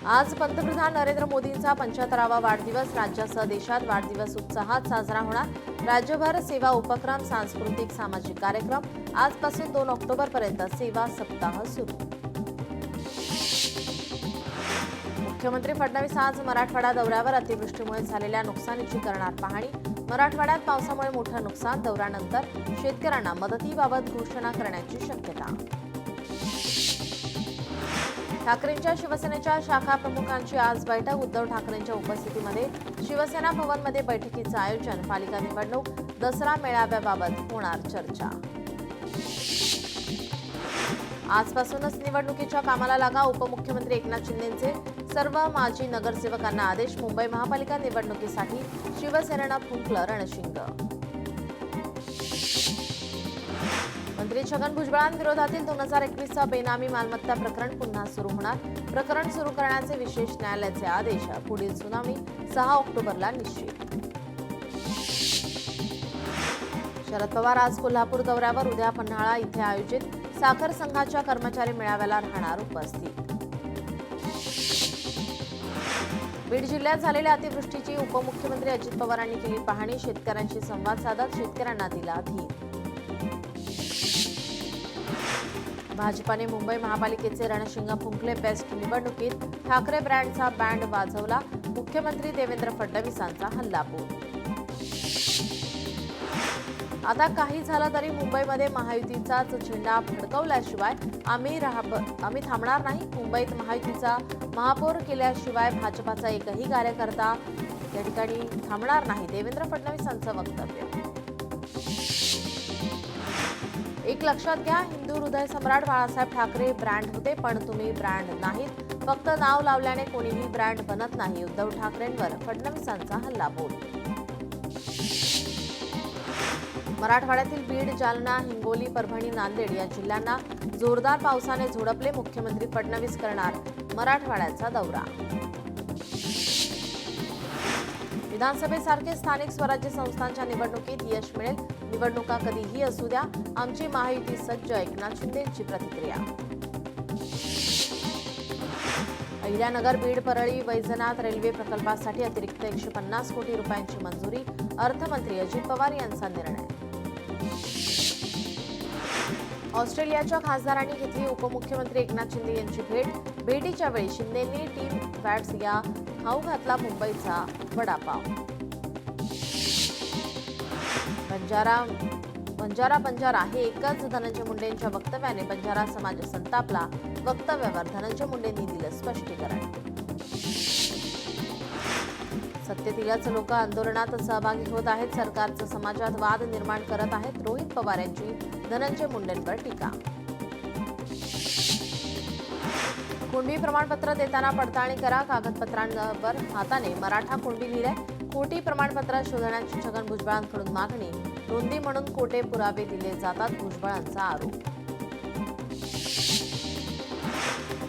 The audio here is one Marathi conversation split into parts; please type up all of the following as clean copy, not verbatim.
आज पंतप्रधान नरेंद्र मोदींचा 75वा वाढदिवस राज्यासह देशात वाढदिवस उत्साहात साजरा होणार। राज्यभर सेवा उपक्रम, सांस्कृतिक सामाजिक कार्यक्रम। आजपासून 2 ऑक्टोबरपर्यंत सेवा सप्ताह सुरू। मुख्यमंत्री फडणवीस आज मराठवाडा दौऱ्यावर अतिवृष्टीमुळे झालेल्या नुकसानीची करणार पाहणी। मराठवाड्यात पावसामुळे मोठं नुकसान, दौऱ्यानंतर शेतकऱ्यांना मदतीबाबत घोषणा करण्याची शक्यता। ठाकरेंच्या शिवसेनेच्या शाखा प्रमुखांची आज बैठक। उद्धव ठाकरेंच्या उपस्थितीमध्ये शिवसेना भवनमध्ये बैठकीचं आयोजन। पालिका निवडणूक, दसरा मेळाव्याबाबत होणार चर्चा। आजपासूनच निवडणुकीच्या कामाला लागा, उपमुख्यमंत्री एकनाथ शिंदेंचे सर्व माजी नगरसेवकांना आदेश। मुंबई महापालिका निवडणुकीसाठी शिवसेनेनं फुंकलं रणशिंग। मंत्री छगन भुजबळांविरोधातील 2021चा बेनामी मालमत्ता प्रकरण पुन्हा सुरू होणार। प्रकरण सुरू करण्याचे विशेष न्यायालयाचे आदेश। पुढील सुनावणी 6 ऑक्टोबरला निश्चित। शरद पवार आज कोल्हापूर दौऱ्यावर, उद्या पन्हाळा इथे आयोजित साखर संघाच्या कर्मचारी मेळाव्याला राहणार उपस्थित। बीड जिल्ह्यात झालेल्या अतिवृष्टीची उपमुख्यमंत्री अजित पवारांनी केली पाहणी। शेतकऱ्यांशी संवाद साधत शेतकऱ्यांना दिला धीर। भाजपाने मुंबई महापालिकेचे रणशिंग फुंकले। बेस्ट निवडणुकीत ठाकरे ब्रँडचा बँड वाजवला। मुख्यमंत्री देवेंद्र फडणवीसांचा हल्लाबोल। आता काही झालं तरी मुंबईमध्ये महायुतीचाच झेंडा फडकवल्याशिवाय आम्ही थांबणार नाही। मुंबईत महायुतीचा महापौर केल्याशिवाय भाजपाचा एकही कार्यकर्ता या ठिकाणी थांबणार नाही, देवेंद्र फडणवीसांचं वक्तव्य। एक लक्षात घ्या, हिंदू हृदय सम्राट बाळासाहेब ठाकरे ब्रँड होते, पण तुम्ही ब्रँड नाहीत। फक्त नाव लावल्याने कोणीही ब्रँड बनत नाही। उद्धव ठाकरेंवर फडणवीसांचा हल्लाबोल। मराठवाड्यातील बीड, जालना, हिंगोली, परभणी, नांदेड या जिल्ह्यांना जोरदार पावसाने झोडपले। मुख्यमंत्री फडणवीस करणार मराठवाड्याचा दौरा। विधानसभेसारखे स्थानिक स्वराज्य संस्थांच्या निवडणुकीत यश मिळेल। निवडणुका कधीही असू द्या, आमची महायुती सज्ज, एकनाथ शिंदेंची प्रतिक्रिया। अहिल्यानगर, बीड, परळी, वैजनाथ रेल्वे प्रकल्पासाठी अतिरिक्त 150 कोटी रुपयांची मंजुरी। अर्थमंत्री अजित पवार यांचा निर्णय। ऑस्ट्रेलियाच्या खासदारांनी घेतली उपमुख्यमंत्री एकनाथ शिंदे यांची भेट। भेटीच्या वेळी शिंदेंनी टीम बॅट्स या खाऊ घातला मुंबईचा वडापाव। बंजारा हे एकच, धनंजय मुंडेंच्या वक्तव्याने बंजारा समाज संतापला। वक्तव्यावर धनंजय मुंडेंनी दिलं स्पष्टीकरण। सत्तेतीलच लोक आंदोलनात सहभागी होत आहेत, सरकारचं समाजात वाद निर्माण करत आहेत। रोहित पवार यांची धनंजय मुंडेंवर टीका। कुणबी प्रमाणपत्र देताना पडताळणी करा, कागदपत्रांवर हाताने मराठा कुणबी लिहिलंय। खोटी प्रमाणपत्र शोधण्याची छगन भुजबळांकडून मागणी। नोंदी म्हणून खोटे पुरावे दिले जातात, भुजबळांचा आरोप।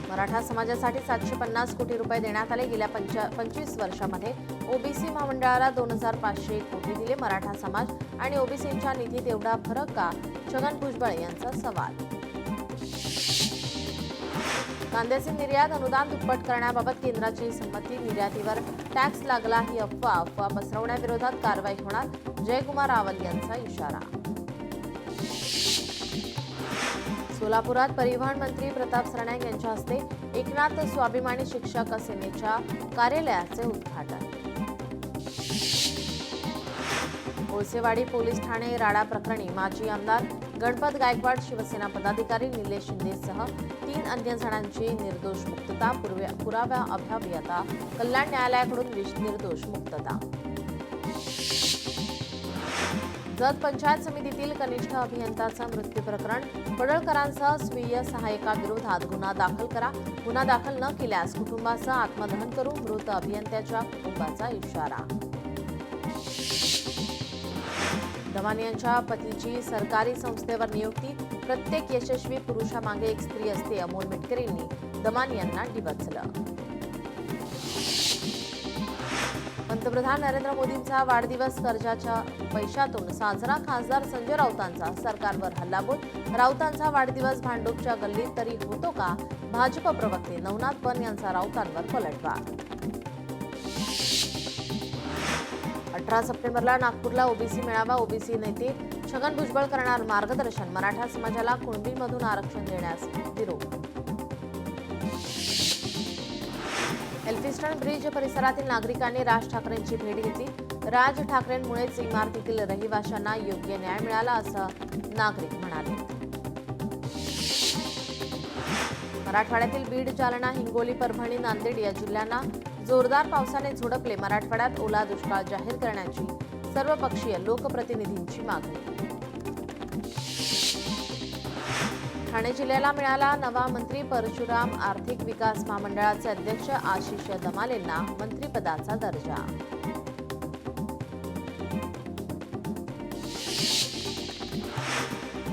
मराठा समाजासाठी 750 कोटी रुपये देण्यात आले। गेल्या 25 वर्षांमध्ये ओबीसी महामंडळाला 2500 कोटी दिले। मराठा समाज आणि ओबीसींच्या निधीत एवढा फरक का? छगन भुजबळ यांचा सवाल। कांद्याचे निर्यात अनुदान दुप्पट करण्याबाबत केंद्राची संमती। निर्यातीवर टॅक्स लागला ही अफवा पसरवण्याविरोधात कारवाई होणार, जयकुमार रावल यांचा इशारा। सोलापुरात परिवहन मंत्री प्रताप सरनाईक यांच्या हस्ते एकनाथ स्वाभिमानी शिक्षक सेनेच्या कार्यालयाचे उद्घाटन। कोळसेवाडी पोलीस ठाणे राडा प्रकरणी माजी आमदार गणपत गायकवाड, शिवसेना पदाधिकारी निलेश शिंदेसह 3 अन्य जणांची निर्दोष मुक्तता। पुराव्याअभावी आता कल्याण न्यायालयाकडून निर्दोष मुक्तता। जत पंचायत समितीतील कनिष्ठ अभियंत्याचं मृत्यू प्रकरण, पडळकरांसह स्वीय सहाय्यकाविरोधात गुन्हा दाखल करा। गुन्हा दाखल न केल्यास कुटुंबासह आत्मदहन करू, मृत अभियंत्याच्या कुटुंबाचा इशारा। दमानी यांच्या पतीची सरकारी संस्थेवर नियुक्ती। प्रत्येक यशस्वी पुरुषामागे एक स्त्री असते, अमोल मिटकरींनी दमानी यांना डिवचलं। पंतप्रधान नरेंद्र मोदींचा वाढदिवस कर्जाच्या पैशातून साजरा, खासदार संजय राऊतांचा सरकारवर हल्लाबोल। राऊतांचा वाढदिवस भांडूपच्या गल्लीत तरी होतो का? भाजप प्रवक्ते नवनाथ बन यांचा राऊतांवर पलटवार. 18 सप्टेंबरला नागपूरला ओबीसी मेळावा. ओबीसी नेते छगन भुजबळ करणार मार्गदर्शन. मराठा समाजाला कुणबीमधून आरक्षण देण्यास विरोध. एल्फिस्टन ब्रिज परिसरातील नागरिकांनी राज ठाकरेंची भेट घेतली. राज ठाकरेंमुळेच इमारतीतील रहिवाशांना योग्य न्याय मिळाला असं नागरिक म्हणाले. मराठवाड्यातील बीड, जालना, हिंगोली, परभणी, नांदेड या जिल्ह्यांना जोरदार पावसाने झोडपले. मराठवाड्यात ओला दुष्काळ जाहीर करण्याची सर्वपक्षीय लोकप्रतिनिधींची मागणी. ठाणे जिल्ह्याला मिळाला नवा मंत्री. परशुराम आर्थिक विकास महामंडळाचे अध्यक्ष आशिष दमालेंना मंत्रिपदाचा दर्जा.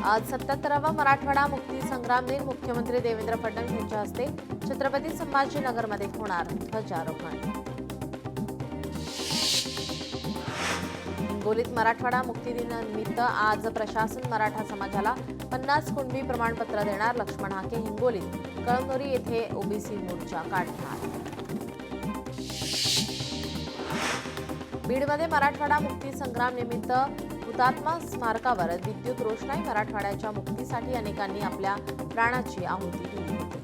आज 77वा मराठवाडा मुक्ती संग्राम दिन. मुख्यमंत्री देवेंद्र फडणवीस यांच्या हस्ते छत्रपती संभाजीनगरमध्ये होणार ध्वजारोहण. हिंगोलीत मराठवाडा मुक्ती दिनानिमित्त आज प्रशासन मराठा समाजाला 50 कुणबी प्रमाणपत्र देणार. लक्ष्मण हाके हिंगोलीत कळमनुरी येथे ओबीसी मोर्चा काढणार. बीडमध्ये मराठवाडा मुक्ती संग्राम निमित्त हुतात्मा स्मारकावर विद्युत रोषणाई. मराठवाड्याच्या मुक्तीसाठी अनेकांनी आपल्या प्राणाची आहुती दिली होती.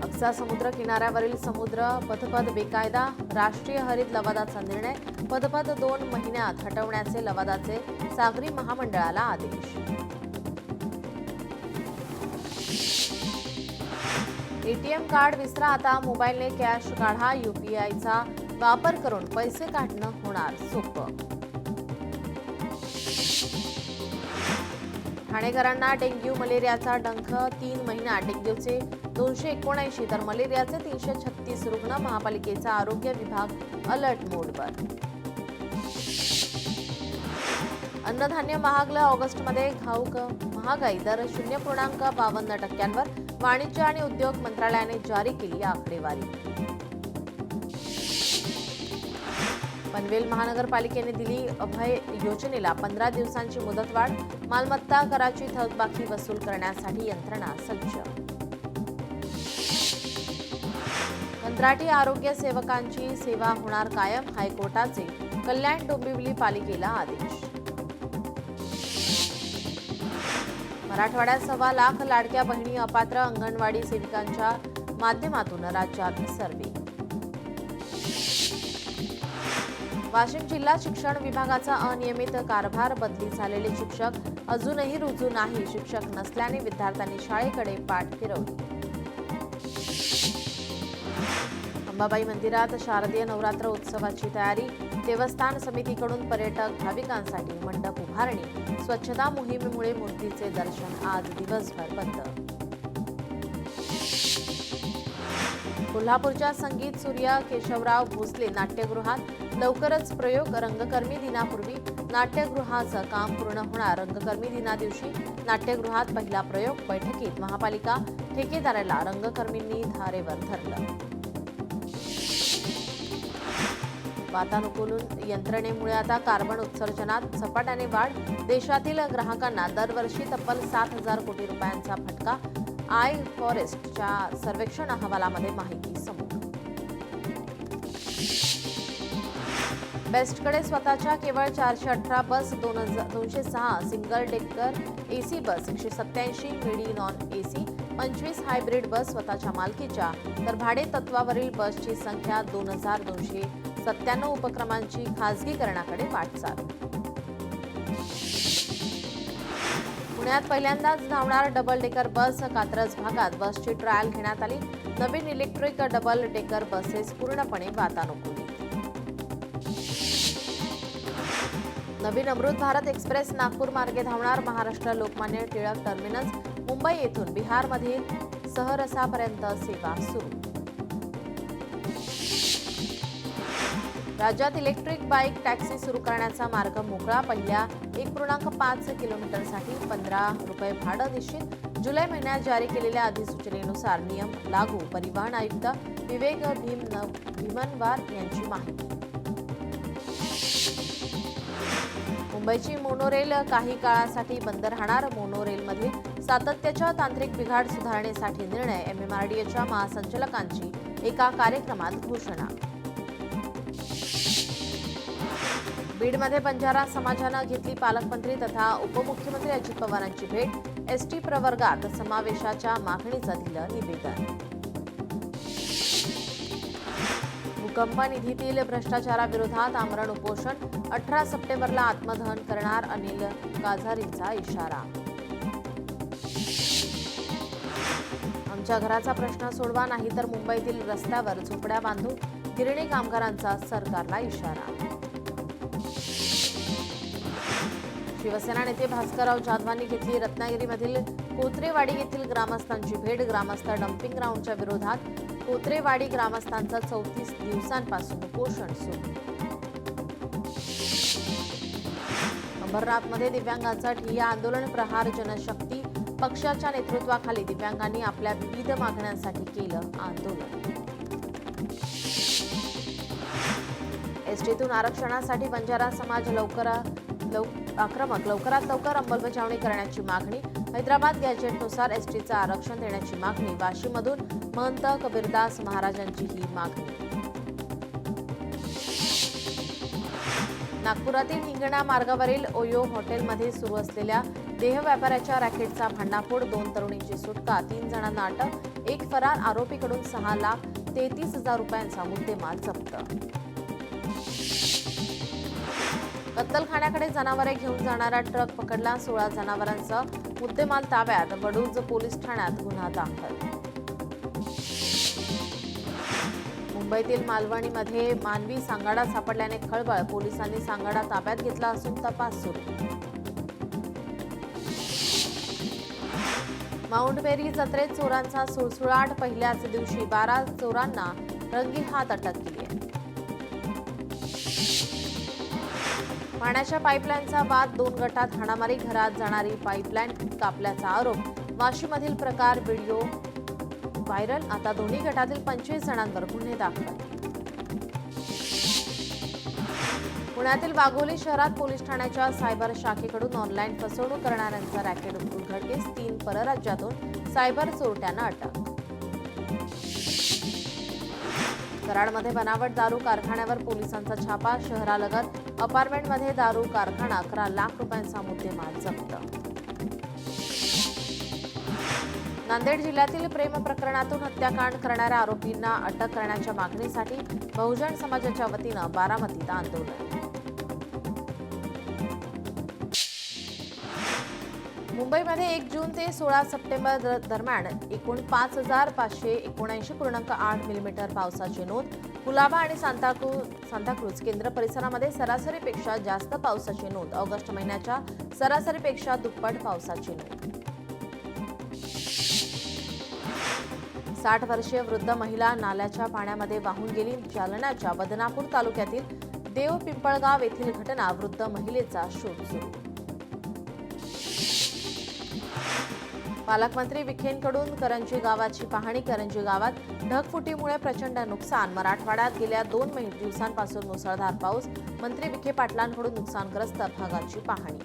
अक्सा समुद्र किनाऱ्यावरील समुद्र पथपथ बेकायदा. राष्ट्रीय हरित लवादाचा निर्णय. पथपथ 2 महिन्यात हटवण्याचे लवादाचे सागरी महामंडळाला आदेश. एटीएम कार्ड विसरा, आता मोबाईलने कॅश काढा. यूपीआयचा वापर करून पैसे काढणं होणार सोपं. ठाणेकरांना डेंग्यू मलेरियाचा डंख. 3 महिन्यात डेंग्यूचे 279 तर मलेरियाचे 336 रुग्ण. महापालिकेचा आरोग्य विभाग अलर्ट मोडवर. अन्नधान्य महागलं. ऑगस्टमध्ये घाऊक महागाई दर 0.52%. वाणिज्य आणि उद्योग मंत्रालयाने जारी केली आकडेवारी. पनवेल महानगरपालिकेने दिली अभय योजनेला 15 दिवसांची मुदतवाढ. मालमत्ता कराची थकबाकी वसूल करण्यासाठी यंत्रणा सज्ज. कंत्राटी आरोग्य सेवकांची सेवा होणार कायम. हायकोर्टाचे कल्याण डोंबिवली पालिकेला आदेश. मराठवाड्यात 1.25 लाख लाडक्या बहिणी अपात्र. अंगणवाडी सेविकांच्या माध्यमातून राज्यात सर्व्हे. वाशिम जिल्हा शिक्षण विभागाचा अनियमित कारभार. बदली झालेले शिक्षक अजूनही रुजू नाही. शिक्षक नसल्याने विद्यार्थ्यांनी शाळेकडे पाठ फिरवली. अंबाबाई मंदिरात शारदीय नवरात्र उत्सवाची तयारी. देवस्थान समितीकडून पर्यटक भाविकांसाठी मंडप उभारणी. स्वच्छता मोहिमेमुळे मूर्तीचे दर्शन आज दिवसभर बंद. कोल्हापूरच्या संगीत सूर्य केशवराव भोसले नाट्यगृहात लवकरच प्रयोग. रंगकर्मी दिनापूर्वी नाट्यगृहाचं काम पूर्ण होणार. रंगकर्मी दिनादिवशी नाट्यगृहात पहिला प्रयोग. बैठकीत महापालिका ठेकेदाराला रंगकर्मींनी धारेवर धरलं. वातानुकूलन यंत्रणेमुळे आता कार्बन उत्सर्जनात झपाट्याने वाढ. देशातील ग्राहकांना दरवर्षी तब्बल 7,000 कोटी रुपयांचा फटका. आय फॉरेस्टच्या सर्वेक्षण अहवालामध्ये माहिती समोर. बेस्टकडे स्वतःच्या केवळ 418 बस. 206 सिंगल डेकर एसी बस. 187 मिडी नॉन एसी. 25 हायब्रिड बस स्वतःच्या मालकीच्या. तर भाडे तत्वावरील बसची संख्या 2297 उपक्रमांची खासगीकरणाकडे वाटचाल. पुण्यात पहिल्यांदाच धावणार डबल डेकर बस. कात्रज भागात बसची ट्रायल घेण्यात आली. नवीन इलेक्ट्रिक डबल डेकर बसेस पूर्णपणे वातानुकूलित. नवीन अमृत भारत एक्सप्रेस नागपूर मार्गे धावणार. महाराष्ट्र लोकमान्य टिळक टर्मिनस मुंबई येथून बिहारमधील सहरसापर्यंत सेवा सुरू. राज्यात इलेक्ट्रिक बाईक टॅक्सी सुरू करण्याचा मार्ग मोकळा. पहिल्या 1.5 किलोमीटरसाठी 15 रुपये भाडं निश्चित. जुलै महिन्यात जारी केलेल्या अधिसूचनेनुसार नियम लागू. परिवहन आयुक्त विवेक भीमनवार यांची माहिती. मुंबईची मोनोरेल काही काळासाठी बंद राहणार. मोनोरेलमधील सातत्याच्या तांत्रिक बिघाड सुधारण्यासाठी निर्णय. MMRDAच्या महासंचालकांची एका कार्यक्रमात घोषणा. बीडमध्ये बंजारा समाजानं घेतली पालकमंत्री तथा उपमुख्यमंत्री अजित पवारांची भेट. ST प्रवर्गात समावेशाच्या मागणीचं दिलं निवेदन. भूकंप निधीतील भ्रष्टाचाराविरोधात आमरण उपोषण. 18 सप्टेंबरला आत्मदहन करणार. अनिल काझारींचा इशारा. आमच्या घराचा प्रश्न सोडवा, नाहीतर मुंबईतील रस्त्यावर झोपड्या बांधू. गिरणी कामगारांचा सरकारला इशारा. शिवसेना नेते भास्करराव जाधवांनी घेतली रत्नागिरीमधील कोत्रेवाडी येथील ग्रामस्थांची भेट. ग्रामस्थ डम्पिंग ग्राउंडच्या विरोधात कोत्रेवाडी ग्रामस्थांचं 34 दिवसांपासून उपोषण सुरू. अंबरनाथमध्ये दिव्यांगांचा ठिय्या आंदोलन. प्रहार जनशक्ती पक्षाच्या नेतृत्वाखाली दिव्यांगांनी आपल्या विविध मागण्यांसाठी केलं आंदोलन. एसटीतून आरक्षणासाठी बंजारा समाज लवकरात लवकर अंमलबजावणी करण्याची मागणी. हैदराबाद गॅजेटनुसार एसटीचं आरक्षण देण्याची मागणी. वाशीमधून महंत कबीरदास महाराजांची ही मागणी. नागपुरातील हिंगणा मार्गावरील ओयो हॉटेलमध्ये सुरू असलेल्या देह व्यापाऱ्याच्या रॅकेटचा भांडाफोड. 2 तरुणींची सुटका. 3 जणांना अटक. एक फरार आरोपीकडून 6,33,000 रुपयांचा मुद्देमाल जप्त. कत्तलखान्याकडे जनावरे घेऊन जाणारा ट्रक पकडला. 16 जनावरांचा मुद्देमाल ताब्यात. वडूज पोलीस ठाण्यात गुन्हा दाखल. मुंबईतील मालवणीमध्ये मानवी सांगाडा सापडल्याने खळबळ. पोलिसांनी सांगाडा ताब्यात घेतला असून तपास सुरू. माउंट मेरी जत्रेत चोरांचा सुळसुळाट. पहिल्याच दिवशी 12 चोरांना रंगेहात अटक केली आहे. पाण्याच्या पाईपलाईनचा वाद. 2 गटात हाणामारी. घरात जाणारी पाईपलाईन कापल्याचा आरोप. वाशीमधील प्रकार व्हिडिओ व्हायरल. आता दोन्ही गटातील 25 जणांवर गुन्हे दाखल. पुण्यातील वाघोली शहरात पोलीस ठाण्याच्या सायबर शाखेकडून ऑनलाईन फसवणूक करणाऱ्यांचा रॅकेट उघडकीस. 3 परराज्यातून सायबर चोरट्यांना अटक. कराडमध्ये बनावट दारू कारखान्यावर पोलिसांचा छापा. शहरालगत अपार्टमेंटमध्ये दारू कारखाना. 11 लाख रुपयांचा मुद्देमाल जप्त. नांदेड जिल्ह्यातील प्रेम प्रकरणातून हत्याकांड करणाऱ्या आरोपींना अटक करण्याच्या मागणीसाठी बहुजन समाजाच्या वतीनं बारामतीत आंदोलन. मुंबईमध्ये 1 जून ते 16 सप्टेंबर दरम्यान एकूण 5,579.8 मिलीमीटर पावसाची नोंद. कुलाबा आणि सांताक्रूज केंद्र परिसरामध्ये सरासरीपेक्षा जास्त पावसाची नोंद. ऑगस्ट महिन्याच्या सरासरीपेक्षा दुप्पट पावसाची नोंद. 60 वर्षीय वृद्ध महिला नाल्याच्या पाण्यामध्ये वाहून गेली. जालन्याच्या बदनापूर तालुक्यातील देव पिंपळगाव येथील घटना. वृद्ध महिलेचा शोध सुरू. पालकमंत्री विखेंकडून करंजी गावाची पाहणी. करंजी गावात ढगफुटीमुळे प्रचंड नुकसान. मराठवाड्यात गेल्या 2 दिवसांपासून मुसळधार पाऊस. मंत्री विखे पाटलांकडून नुकसानग्रस्त भागाची पाहणी.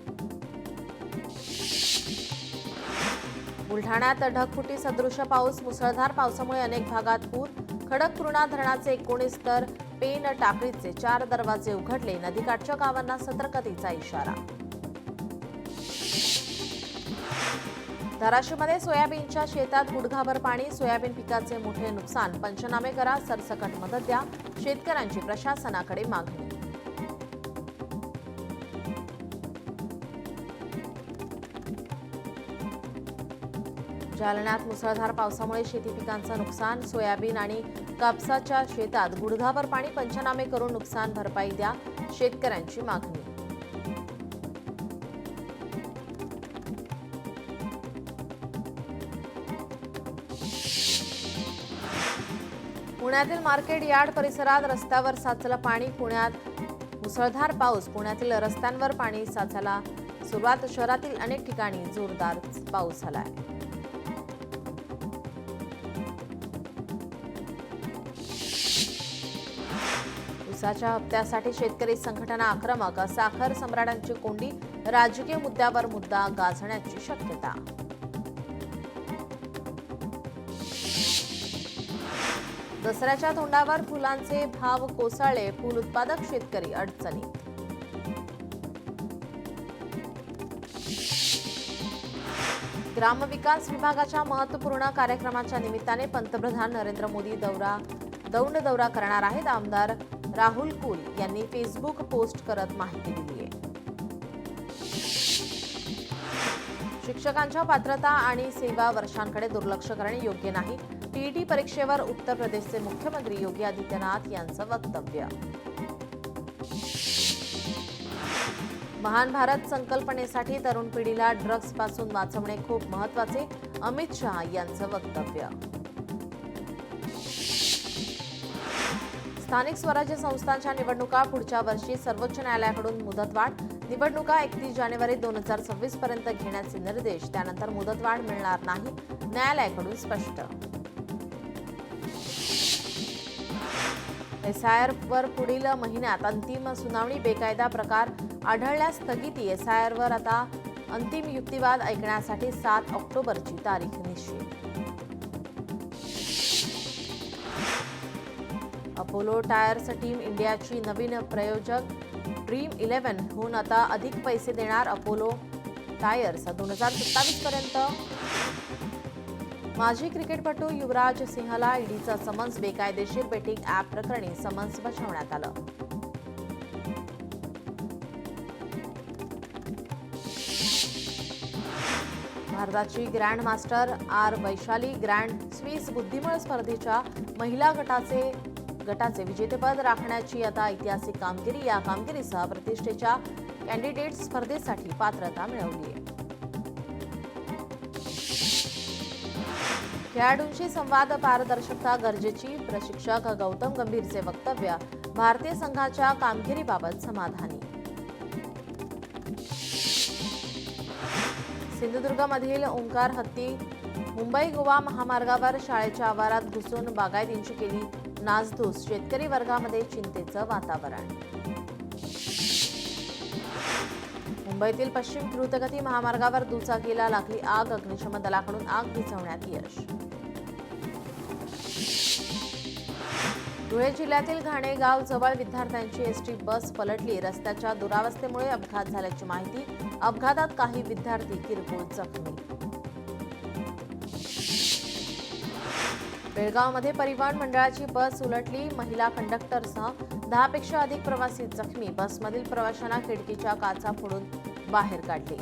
बुलढाण्यात ढगफुटी सदृश पाऊस. मुसळधार पावसामुळे अनेक भागात पूर. खडकपूर्णा धरणाचे 19 तर पेन टाकळीचे 4 दरवाजे उघडले. नदीकाठच्या गावांना सतर्कतेचा इशारा. धाराशिवमध्ये सोयाबीनच्या शेतात गुडघाभर पाणी. सोयाबीन पिकाचे मोठे नुकसान. पंचनामे करा. सरसकट मदत द्या. शेतकऱ्यांची प्रशासनाकडे मागणी. जालन्यात मुसळधार पावसामुळे शेती पिकांचं नुकसान. सोयाबीन आणि कापसाच्या शेतात गुडघाभर पाणी. पंचनामे करून नुकसान भरपाई द्या. शेतकऱ्यांची मागणी. पुण्यातील मार्केट यार्ड परिसरात रस्त्यावर साचलं पाणी. पुण्यात मुसळधार पाऊस. पुण्यातील रस्त्यांवर पाणी साचायला सुरुवात. शहरातील अनेक ठिकाणी जोरदार पाऊस झालाय. ऊसाच्या हप्त्यासाठी शेतकरी संघटना आक्रमक, साखर सम्राटांची कोंडी, राजकीय मुद्द्यावर मुद्दा गाजण्याची शक्यता. दसऱ्याच्या तोंडावर फुलांचे भाव कोसळले, फुल उत्पादक शेतकरी अडचणीत. ग्रामविकास विभागाच्या महत्त्वपूर्ण कार्यक्रमाच्या निमित्ताने पंतप्रधान नरेंद्र मोदी दौंड दौरा करणार आहेत. आमदार राहुल कुल यांनी फेसबुक पोस्ट करत माहिती दिली आहे. शिक्षकांच्या पात्रता आणि सेवा वर्षांकडे दुर्लक्ष करणे योग्य नाही. टीईटी परीक्षेवर उत्तर प्रदेशचे मुख्यमंत्री योगी आदित्यनाथ यांचं वक्तव्य. महान भारत संकल्पनेसाठी तरुण पिढीला ड्रग्जपासून वाचवणे खूप महत्त्वाचे, अमित शहा यांचं वक्तव्य. स्थानिक स्वराज्य संस्थांच्या निवडणुका पुढच्या वर्षी सर्वोच्च न्यायालयाकडून मुदतवाढ. निवडणुका 31 जानेवारी 2026 पर्यंत घेण्याचे निर्देश. त्यानंतर मुदतवाढ मिळणार नाही, न्यायालयाकडून स्पष्ट. एसआयआरवर पुढील महिन्यात अंतिम सुनावणी. बेकायदा प्रकार आढळल्यास स्थगिती. एसआयआरवर आता अंतिम युक्तिवाद ऐकण्यासाठी 7 ऑक्टोबरची तारीख निश्चित. अपोलो टायर्स टीम इंडियाची नवीन प्रायोजक. ड्रीम 11 हून आता अधिक पैसे देणार अपोलो टायर्स. 2027 पर्यंत. माजी क्रिकेटपटू युवराज सिंहला ईडीचा समन्स. बेकायदेशीर बेटिंग ॲप प्रकरणी समन्स बजावण्यात आलं. भारताची grand master R Vaishali grand Swiss बुद्धिबळ स्पर्धेच्या महिला गटाचे विजेतेपद राखण्याची आता ऐतिहासिक कामगिरी. या कामगिरीसह प्रतिष्ठेच्या कॅन्डिडेट स्पर्धेसाठी पात्रता मिळवली आहे. खेळाडूंशी संवाद, पारदर्शकता गरजेची. प्रशिक्षक गौतम गंभीरचे वक्तव्य. भारतीय संघाच्या कामगिरीबाबत समाधानी. सिंधुदुर्गमधील ओंकार हत्ती. मुंबई गोवा महामार्गावर शाळेच्या आवारात घुसून बागायतींची केली नासधूस. शेतकरी वर्गामध्ये चिंतेचं वातावरण. मुंबईतील पश्चिम द्रुतगती महामार्गावर दुचाकीला लागली आग. अग्निशमन दलाकडून आग विझवण्यात यश. धुळे जिल्ह्यातील घाणेगाव जवळ विद्यार्थ्यांची एसटी बस पलटली. रस्त्याच्या दुरावस्थेमुळे अपघात झाल्याची माहिती. अपघातात काही विद्यार्थी किरकोळ जखमी. बेळगावमध्ये परिवहन मंडळाची बस उलटली. महिला कंडक्टरसह 10 पेक्षा अधिक प्रवासी जखमी. बसमधील प्रवाशांना खिडकीच्या काचा फोडून बाहेर काढले.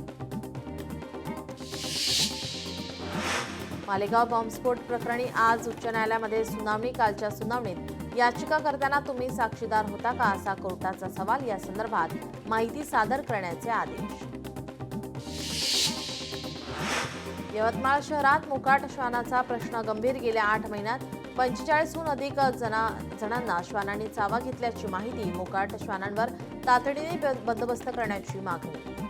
मालेगाव बॉम्बस्फोट प्रकरणी आज उच्च न्यायालयामध्ये सुनावणी. कालच्या सुनावणीत याचिकाकर्त्यांना तुम्ही साक्षीदार होता का असा कोर्टाचा सवाल. या संदर्भात माहिती सादर करण्याचे आदेश. यवतमाळ शहरात मोकाट श्वानाचा प्रश्न गंभीर. गेल्या 8 महिन्यात 45हून अधिक जणांना श्वानांनी चावा घेतल्याची माहिती. मोकाट श्वानांवर तातडीने बंदोबस्त करण्याची मागणी.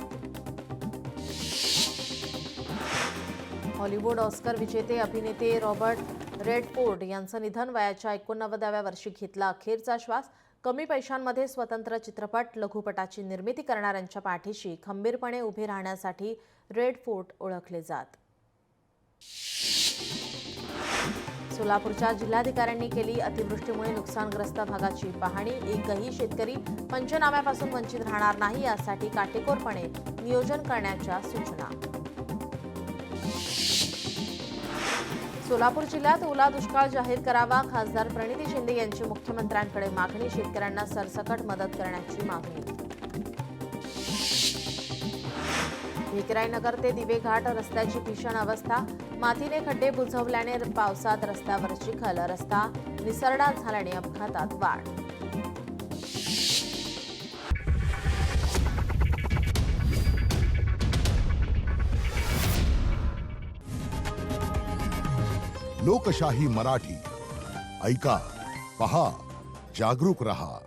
हॉलिवूड ऑस्कर विजेते अभिनेते रॉबर्ट रेडफोर्ड यांचं निधन. वयाच्या 89व्या वर्षी घेतला अखेरचा श्वास. कमी पैशांमध्ये स्वतंत्र चित्रपट, लघुपटाची निर्मिती करणाऱ्यांच्या पाठीशी खंबीरपणे उभे राहण्यासाठी रेडफोर्ड ओळखले जात. सोलापूरच्या जिल्हाधिकाऱ्यांनी केली अतिवृष्टीमुळे नुकसानग्रस्त भागाची पाहणी. एकही शेतकरी पंचनाम्यापासून वंचित राहणार नाही यासाठी काटेकोरपणे नियोजन करण्याच्या सूचना. सोलापूर जिल्ह्यात ओला दुष्काळ जाहीर करावा. खासदार प्रणिती शिंदे यांची मुख्यमंत्र्यांकडे मागणी. शेतकऱ्यांना सरसकट मदत करण्याची मागणी. भिकराईनगर ते दिवेघाट रस्त्याची भीषण अवस्था. मातीने खड्डे बुजवल्याने पावसात रस्त्यावर चिखल. रस्ता निसरडा झाल्याने अपघातात वाढ. लोकशाही मराठी ऐका, पहा, जागरूक रहा.